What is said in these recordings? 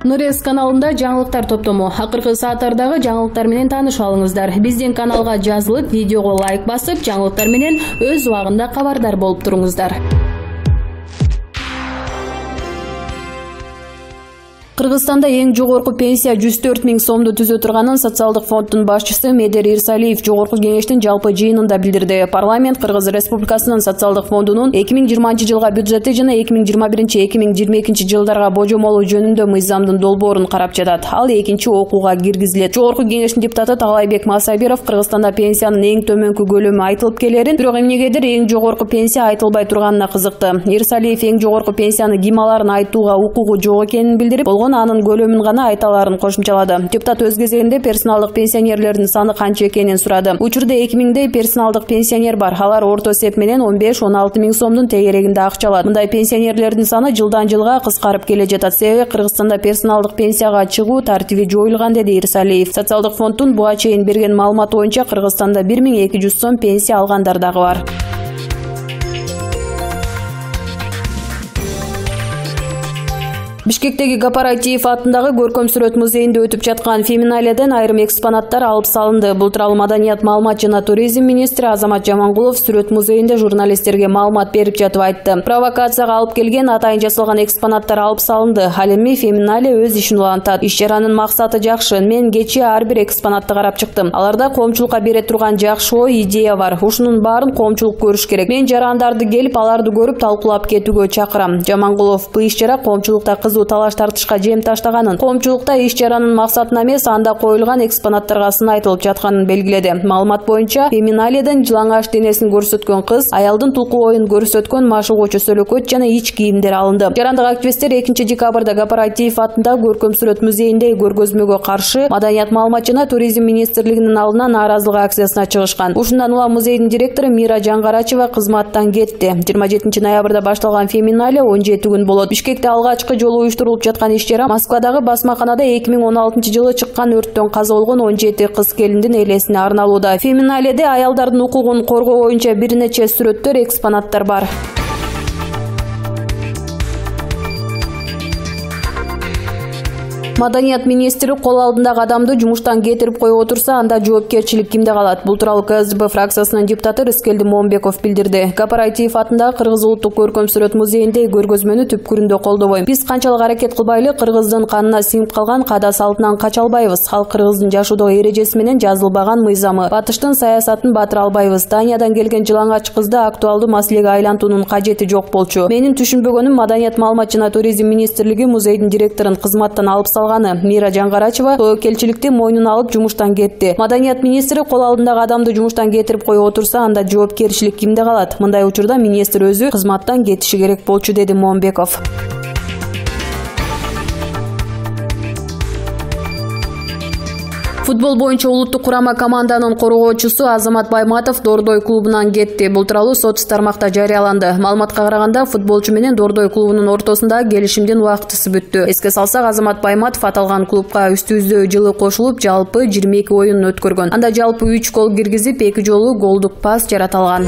Нурес каналында жаңылыктар топтому. Акыркы сааттардагы жаңылыктар менен таанышып алыңыздар. Биздин каналга жазылып, видеого лайк басып, жаңылыктар менен өз убагында кабардар болуп туруңуздар. Кыргызстанда эң жогорку пенсия 104 000 сомду түзө турганын социалдык фонддун башчысы Медер Ирсалиев жогорку кеңештин жалпы жыйынында билдирди. Парламент Кыргыз Республикасынын социалдык фондунун 2020 жылга бюджети жана 2021-2022 жылдарга божомолу жөнүндө мыйзамдын долбоорун карап жатат. Ал экинчи окууга киргизилет. Жогорку кеңештин депутаты Таалайбек Масабиров Кыргызстанда пенсиянын эң төмөнкү көлөмү айтылып келерин, бирок эмнегедир эң жогорку пенсия айтылбай турганына кызыкты. Ирсалиев эң жогорку пенсияны ким аларын айтууга укугу жок экенин билдирип, анын көлөмүн гана айта аларын кошумчалады. Депутат өз кезегинде персоналдык пенсионерлердин саны канча экенин сурады. Учурда 2000дей персоналдык пенсионер бар. Алар орто эсеп менен 15-16 000 сомдун тегерегинде акча алат. Мындай пенсионерлердин саны жылдан жылга кыскарып келе жатат. Себеби Кыргызстанда персоналдык пенсияга чыгуу тартиби жоюлган, деди Ирсалиев. Социалдык фонддун буга чейин берген маалыматы боюнча Кыргызстанда 1200 сом пенсия алгандар дагы бар. Бишкектеги Гапарайтиев атындагы көркөм сүрөт музейинде өтүп жаткан феминаледен айрым экспонаттар алып салынды. Бул тууралуу Маданият, маалымат жана туризм министри Азамат Жамангулов сүрөт музейинде журналисттерге маалымат берип жатып айтты. Провокацияга алып келген атайын жасалган экспонаттар алып салынды. Ал эми феминале өз ишин улантат. Иш-чаранын максаты жакшы. Мен кечээ ар бир экспонатты карап чыктым. Аларда коомчулукка бере турган жакшы ой, идея бар. Ушунун баарын коомчулук көрүш керек. Мен жарандарды келип, аларды көрүп, талкуулап кетүүгө чакырам. Жамангулов бул иш-чара коомчулукта талаш тартышка жем таштаганын, коомчулукта иш-чаранын максатына эмес, анда коюлган экспонаттарга сын айтылып жатканын белгиледи. Маалымат боюнча, феминаледен жылаңаш денесин көрсөткөн кыз, аялдын тулкуу оюн көрсөткөн машыгуучу сөлөкөт жана ич кийимдер алынды. Жарандык активисттер 2 декабрда Гапарайтиев атындагы көркөм сүрөт музейинде көргөзмөгө каршы Маданият, маалымат жана туризм министрлигинин алдына нааразылык акциясына чыгышкан. Ушундан улам музейдин директору Мира Жаңгарачева кызматтан кетти. 27 ноябрда башталган феминале 17 күн болот. Бишкекте алгачкы жолу уюштурулуп жаткан иш-чара Москвадагы басмаканада 2016 жылы чыккан өрттөн каза болгон 17 кыз келиндин элесине арналууда. Феминаледе аялдардын укугун коргоо боюнча бир нече сүрөттөр, экспонаттар бар. Маданият министри кол алдындагы адамды жумуштан кетирип коюп отурса, анда жоопкерчилик кимде калат? Бул тууралуу КСДП фракциясынын депутаты Рыскелди Момбеков билдирди. Гапарайтиев атындагы Кыргыз улуттук көркөм сүрөт музейинде көргөзмөнү түпкүрүндө колдобойм. Биз канчалык аракет кылбайлы, кыргыздын канына сиңип калган каада салтынан кача албайбыз. Ал кыргыздын жашоодогу эрежеси менен жазылбаган мыйзамы. Батыштын саясатын батыра албайбыз. Даниядан келген жылаңач кызды актуалдуу маселеге айлантуунун кажети жок болчу. Менин түшүнбөгөнүм, Маданият, маалымат жана туризм министрлиги музейдин директорун кызматтан алып Мира Жаңгарачева тобокелчиликти мойнуна алып жумуштан кетти. Маданият министри кол алдындагы адамды жумуштан кетирип коюп отурса, анда жоопкерчилик кимде калат? Мындай учурда министр өзү кызматтан кетиши керек болчу, деди Момбеков. Футбол боюнча улуттук курама команданын коргоочусу Азамат Байматов Дордой клубунан кетти. Бул тууралуу соц тармакта жарыяланды. Маалыматка караганда, футболчу менен Дордой клубунун ортосундагы келишимдин убактысы бүттү. Эске салсак, Азамат Байматов аталган клубка үстүбүздө жылы кошулуп, жалпы 22 оюн өткөргөн. Анда жалпы 3 гол киргизип, 2 жолу голдук пас жарата алган.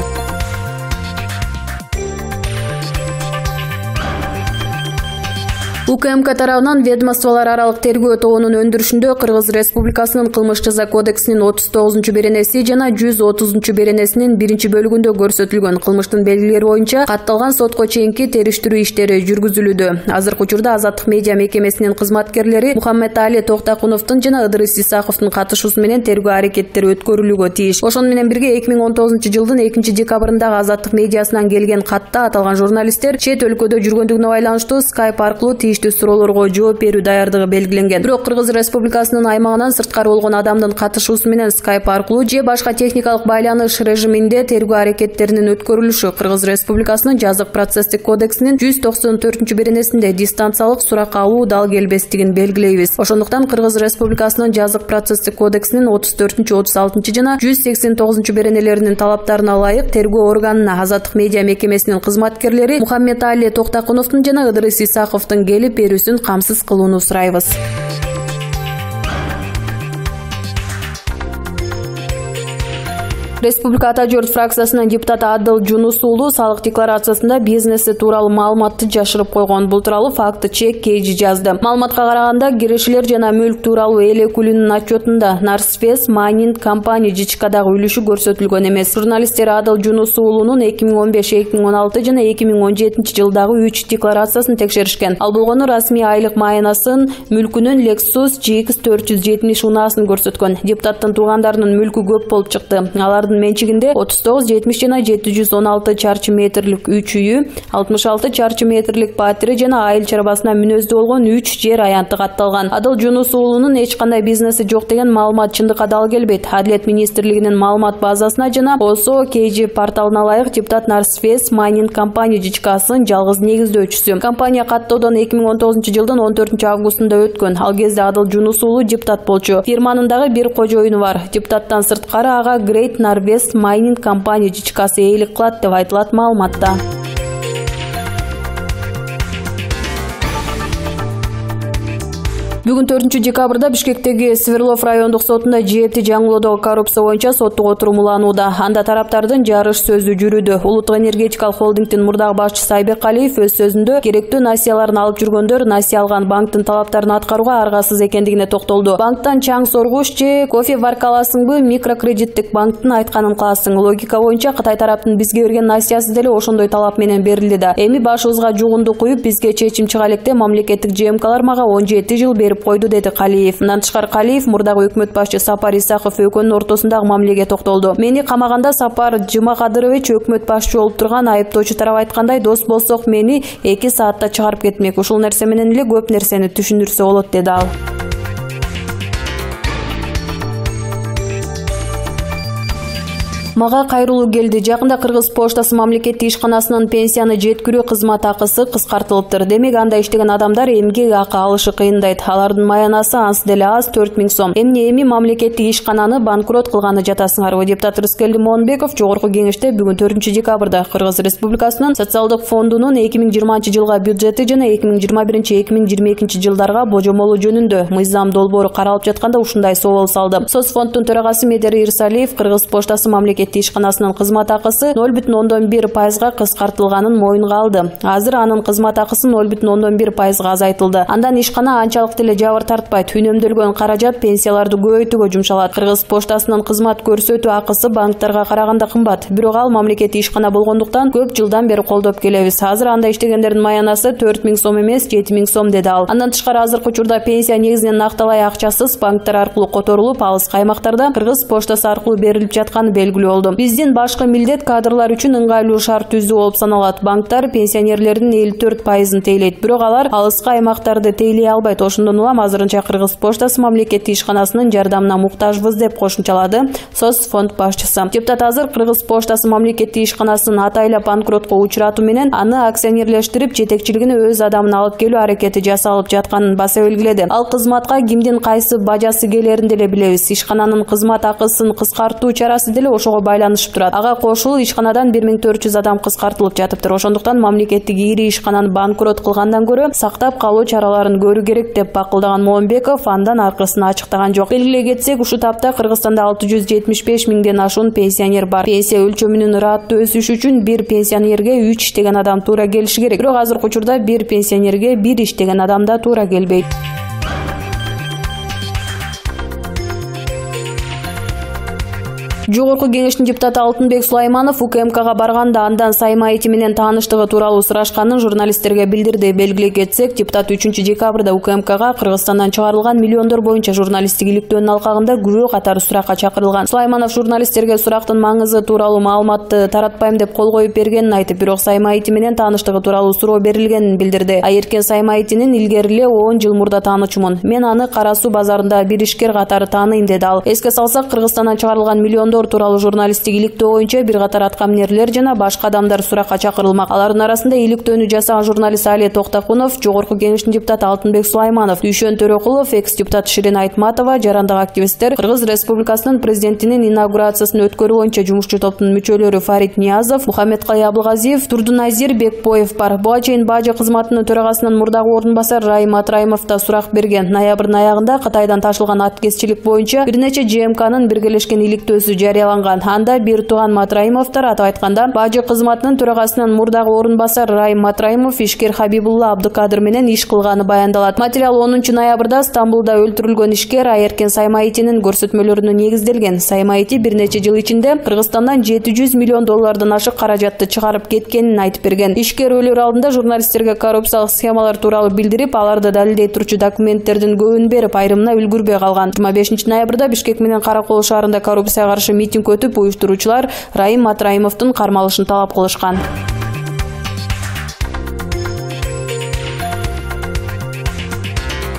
УКМК тарабынан ведомстволор аралык тергөө тобунун өндүрүшүндө Кыргыз Республикасынын кылмыш жаза кодексинин 39-беренеси жана 130-беренесинин 1-бөлүгүндө көрсөтүлгөн кылмыштын белгилери боюнча катталган сотко чейинки териштирүү иштери жүргүзүлүүдө. Азыркы учурда Азаттык медиа мекемесинин кызматкерлери Мухаммедали Токтакуновдун жана Ыдырыс Исаковдун катышуусу менен тергөө аракеттери өткөрүлүүгө тийиш. Ошону менен бирге 2019 жылдын 2 декабрындагы Азаттык медиасынан келген катта аталган журналисттер чет өлкөдө жүргөндүгүнө байланыштуу Skype аркылуу суроолорго жооп берүү даярдыгы белгиленген. Бирок Кыргыз Республикасынын аймагынан сырткары болгон адамдын катышуусу менен Skype аркылуу же башка техникалык байланыш режиминде тергөө аракеттеринин өткөрүлүшү Кыргыз Республикасынын жазык процесстик кодексинин 194-беренесинде дистанциялык сурак алуу дал келбестигин белгилейбиз. Ошондуктан Кыргыз Республикасынын жазык процесстик кодексинин 34-36 жана 189-беренелеринин талаптарына ылайык тергөө органына Азаттык медиа мекемесинин кызматкерлери Мухаммедали Токтакуновдун жана Ыдырыс Исаковдун келип берүүсүн камсыз кылууну сурайбыз. Республика Ата Журт фракциясынын депутаты Адыл Жунус уулу салык декларациясында бизнеси тууралуу маалыматты жашырып койгон. Бул тууралуу факты чек Кейжи жазды. Маалыматка караганда, киришилер жана мүлк тууралуу эл өкүлүнүн отчетунда Нарсвес Майнинг компания жичкадагы үлүшү көрсөтүлгөн эмес. Журналисттер Адыл Жунус уулунун 2015-2016 жана 2017 жылдагы 3 декларациясын текшеришкен. Ал болгону расмий айлык майнасын, мүлкүнүн Lexus GX 470 унаасын көрсөткөн. Депутаттын туугандарынын мүлкү көп болуп чыкты. Алардын менчигинде 39-70 жана 716 чарчы метрлик 3 үйү, 66 чарчы метрлик батири жана айыл чарбасына мүнөздүү болгон 3 жер аянты катталган. Адыл Жунус уулунун эч кандай бизнеси жок деген маалымат чындыкка дал келбейт. Адилет министрлигинин маалымат базасына жана ОСО Кейжи порталына ылайык депутат Нарсвес Майнинг компания жичкасын жалгыз негиздөөчүсү. Компания каттоодон 2019 жылдын 14 августунда өткөн. Ал кезде Адыл Жунус уулу депутат болчу. Фирманын дагы бир кожоюну бар. Депутаттан сырткары ага Great Narvest Майнинг компания жичкасы ээлик кылат деп айтылат маалыматта. Бүгүн 4 декабрда Бишкектеги Сверлов райондук сотунда жээпти жаңылоодогу коррупция боюнча соттук отурум уланууда. Анда тараптардын жарыш сөзү жүрүүдө. Улуттук энергетикалык холдингдин мурдагы башчысы Айбек Калиев өз сөзүндө керектүү насыяларын алып жүргөндөр насыя алган банктын талаптарын аткарууга аргасыз экендигине токтолду. Банктан чаң соргуш же кофе варкаласыңбы, микрокредиттик банктын айтканын кыласың. Логика боюнча Кытай тараптын бизге берген насыясы деле ошондой талап менен берилди да. Эми башыбызга жугунду куюп, бизге чечим чыга электе мамлекеттик ЖМКлар мага 17 жыл берип койду, деди Калиев. Мындан тышкары Калиев мурдагы өкмөт башчы Сапар Исаков экөөнүн ортосундагы мамилеге токтолду. Мени камаганда Сапар Жумакадырович өкмөт башчы болуп турган айыптоочу тарап айткандай, дос болсок мени 2 саатта чыгарып кетмек. Ушул нерсе менен эле көп нерсени түшүндүрсө болот, деди ал. Мага кайрылуу келди. Жакында Кыргыз поштасы мамлекеттик ишканасынын пенсияны жеткирүү кызмат акысы кыскартылыптыр. Демек, анда иштеген адамдар эмгек акы алышы кыйындайт. Алардын маянасы анс деле аз 4000 сом. Эмне эми мамлекеттик ишкананы банкрот кылганы жатасыңарбы? Депутат Рыскелди Моонбеков Жогорку кеңеште бүгүн 4 декабрда Кыргыз Республикасынын социалдык фондунун 2020 жылга бюджети жана 2021-2022 жылдарга божомолу жөнүндө мыйзам долбоору каралып жатканда ушундай соол салды. Соцфонддун төрагасы Медери Ирсалиев Кыргыз поштасы мамлекеттик ишканасынын кызмат акысы 0,1%га кыскартылганын моюнга алды. Азыр анын кызмат акысы 0,1%га азайтылды. Андан ишкана анчалык деле жабыр тартпайт. Үнөмдөлгөн каражат пенсияларды көбөйтүүгө жумшалат. Кыргыз поштасынын кызмат көрсөтүү акысы банктарга караганда кымбат. Бирок ал мамлекеттик ишкана болгондуктан көп жылдан бери колдоп келебиз. Азыр анда иштегендердин маянасы 4000 сом эмес, 7000 сом, деди ал. Андан тышкары азыркы учурда пенсия негизинен накталай акчасыз банктар аркылуу которулуп, алыскы аймактарда Кыргыз поштасы аркылуу берилип жатканы белгилүү. Биздин башкы милдет кадрлар үчүн ыңгайлуу шарт түзүү болуп саналат. Банктар пенсионерлердин 54%-ын тейлейт, бирок алар алыскы аймактарды тейлей албайт. Ошондон улам азырынча Кыргыз поштасы мамлекеттик ишканасынын жардамына муктажбыз, деп кошумчалады Соцфонд башчысы. Депутат азыр Кыргыз поштасы мамлекеттик ишканасын атайлап банкротко учуратуу менен аны акционерлештирип, жетекчилигине өз адамын алып келүү аракети жасалып жатканын баса белгиледи. Ал кызматка кимдин кайсы бажасы келерин деле билебиз. Ишкананын кызмат акысын кыскартуу чарасы деле ошого байланышып турат. Ага кошулуу ишканадан 1400 адам кыскартылып жатыптыр. Ошондуктан мамлекеттик ири ишкананы банкрот кылгандан көрө сактап калуу чараларын көрүү керек, деп бакылдаган Моонбеков андан аркысын ачыктаган жок. Белгилей кетсек, ушул тапта Кыргызстанда 675 миңден ашуун пенсионер бар. Пенсия өлчөмүнүн ыраттуу өсүшү үчүн бир пенсионерге 3 иштеген адам туура келиши керек. Бирок азыркы учурда бир пенсионерге бир иштеген адам да туура келбейт. Жогорку кеңештин депутаты Алтынбек Сулайманов УКМКга барганда андан Сайма ити менен тааныштыгы тууралуу сурашканын журналисттерге билдирди. Белгилей кетсек, депутат 3 декабрда УКМКга Кыргызстандан чыгарылган миллиондор боюнча журналисттик иликтөөнүн алкагында күбө катары суракка чакырылган. Сулайманов журналисттерге сурактын маңызы тууралуу маалыматты таратпайм деп кол коюп бергенин айтып, бирок Сайма ити менен тааныштыгы тууралуу суроо берилгенин билдирди. Айыркен Сайма итинин илгери эле 10 жыл мурда таанычумун. Мен аны Кара Суу базарында бир ишкер катары тааныйм, деди ал. Эске салсак, Кыргызстандан чыгарылган миллиондор тууралуу журналисттик иликтөө боюнча бир катар аткаминерлер жана башка адамдар суракка чакырылмак. Алардын арасында иликтөөнү жасаган журналист Али Токтакунов, Жогорку кеңештин депутаты Алтынбек Сулайманов, Дүйшөн Төрөкулов, экс-депутат Ширин Айтматова, жарандык активисттер, Кыргыз Республикасынын президентинин инаугурациясын өткөрүү боюнча жумушчу топтун мүчөлөрү Фарид Ниязов, Мухаммедкалый Абылгазиев, Турдуназир Бекбоев бар. Буга чейин Бажы кызматынын төрагасынын мурдагы ордун басары Райым Атраимов да сурак берген. Ноябрдын аягында Кытайдан ташылган аткезчилик боюнча бир нече ЖМКнын биргелешкен иликтөөсү жарыяланган. Анда бир тууган Матраимовдор, атап айтканда, бажы кызматынын төрагасынын мурдагы орун басары Райым Матраимов ишкер Хабибулла Абдыкадыр менен иш кылганы баяндалат. Материал 10 ноябрда Стамбулда өлтүрүлгөн ишкер Айеркен Саймаитинин көрсөтмөлөрүнө негизделген. Саймаити бир нече жыл ичинде Кыргызстандан $700 миллион ашык каражатты чыгарып кеткенин айтып берген. Ишкер өлөр алдында журналисттерге коррупциялык схемалар тууралуу билдирип, аларды далилдей турчу документтердин көбүн берип, айрымына үлгүрбөй калган. 25 ноябрда Бишкек менен Каракол шаарында коррупцияга каршы митинг өтүп, уюштуруучулар Райым Матраимовдун кармалышын талап кылышкан.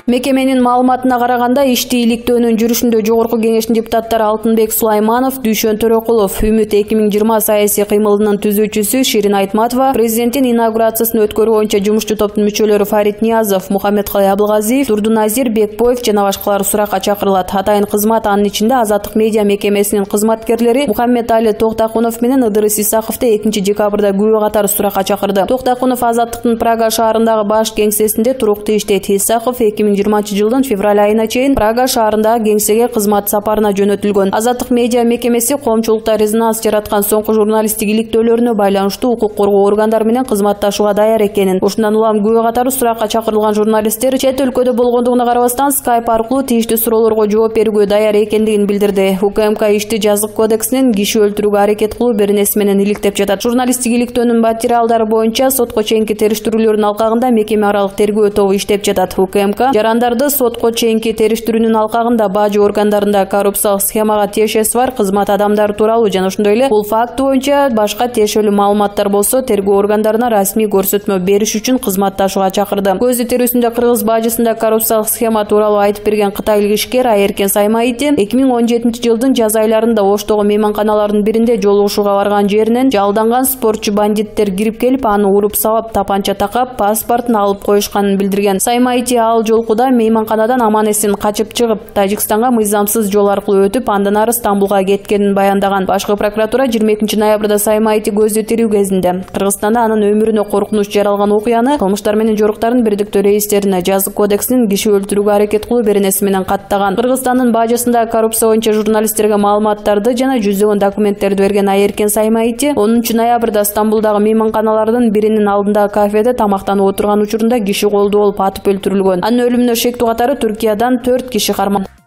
Мекеменин маалыматына караганда, ишти иликтөөнүн жүрүшүндө Жогорку Кеңештин депутаттары Алтынбек Сулайманов, Дүйшөн Төрөкулов, Үмүт 2020 саясий кыймылынын түзүүчүсү Ширин Айтматова, президенттин инаугурациясын өткөрүү боюнча жумушчу топтун мүчөлөрү Фарид Ниязов, Мухаммедкалый Абылгазиев, Турдуназир Бекбоев жана башкалар суракка чакырылат. Атайын кызмат анын ичинде Азаттык медиа мекемесинин кызматкерлери Мухаммед Али Токтакунов менен Ыдырыс Исаковду 2 декабрда күбө катары суракка чакырды. Токтакунов Азаттыктын Прага шаарындагы баш кеңсесинде туруктуу иштейт. Исаков 2020 жылдын февраль айына чейин Прага шаарындагы кеңсеге кызмат сапарына жөнөтүлгөн. Азаттык медиа мекемеси коомчулукта резонанс жараткан соңку журналисттик иликтөөлөрүнө байланыштуу укук коргоо органдары менен кызматташууга даяр экенин, ушундан улам күбө катары суракка чакырылган журналисттер чет өлкөдө болгондугуна карабастан Skype аркылуу тийиштүү суроолорго жооп берүүгө даяр экендигин билдирди. УКМК ишти жазык кодексинин киши өлтүрүүгө аракет кылуу беренеси менен иликтеп жатат. Журналисттик иликтөөнүн материалдары боюнча сотко чейинки териштирүүлөрдүн алкагында мекеме аралык тергөө тобу иштеп жатат. УКМК жарандарды сотко чейинки териштирүүнүн алкагында бажы органдарында коррупциялык схемага тиешеси бар кызмат адамдары тууралуу жана ошондой эле бул факт боюнча башка тиешелүү маалыматтар болсо тергөө органдарына расмий көрсөтмө бериш үчүн кызматташууга чакырды. Көзү тирүүсүндө кыргыз бажысында коррупциялык схема тууралуу айтып берген кытайлык ишкер Айеркен Саймаити 2017 жылдын жаз айларында Оштогу мейманканалардын биринде жолугушууга барган жеринен жалданган спортчу бандиттер кирип келип, аны уруп сабап, тапанча такап, паспортун алып коюшканын билдирген. Саймаити ал жолкуда мейманканадан аман-эсен качып чыгып, Тажикстанга мыйзамсыз жол аркылуу өтүп, андан ары Стамбулга кеткенин баяндаган. Башкы прокуратура 22 ноябрда Саймаити көздө тирүү кезинде Кыргызстанда анын өмүрүнө коркунуч жаралган окуяны кылмыштар менен жоруктардын бирдиктүү рейистерине жазык кодексинин киши өлтүрүүгө аракет кылуу беренеси менен каттаган. Кыргызстандын бажысында коррупция боюнча журналисттерге маалыматтарды жана жүздөгөн документтерди берген Айеркен Саймаити 10 ноябрда Стамбулдагы мейманканалардын биринин алдындагы кафеде тамактанып отурган учурунда киши колдуу болуп атып өлтүрүлгөн. Анын өлүмүнө шектүү катары Түркиядан 4 киши кармалган.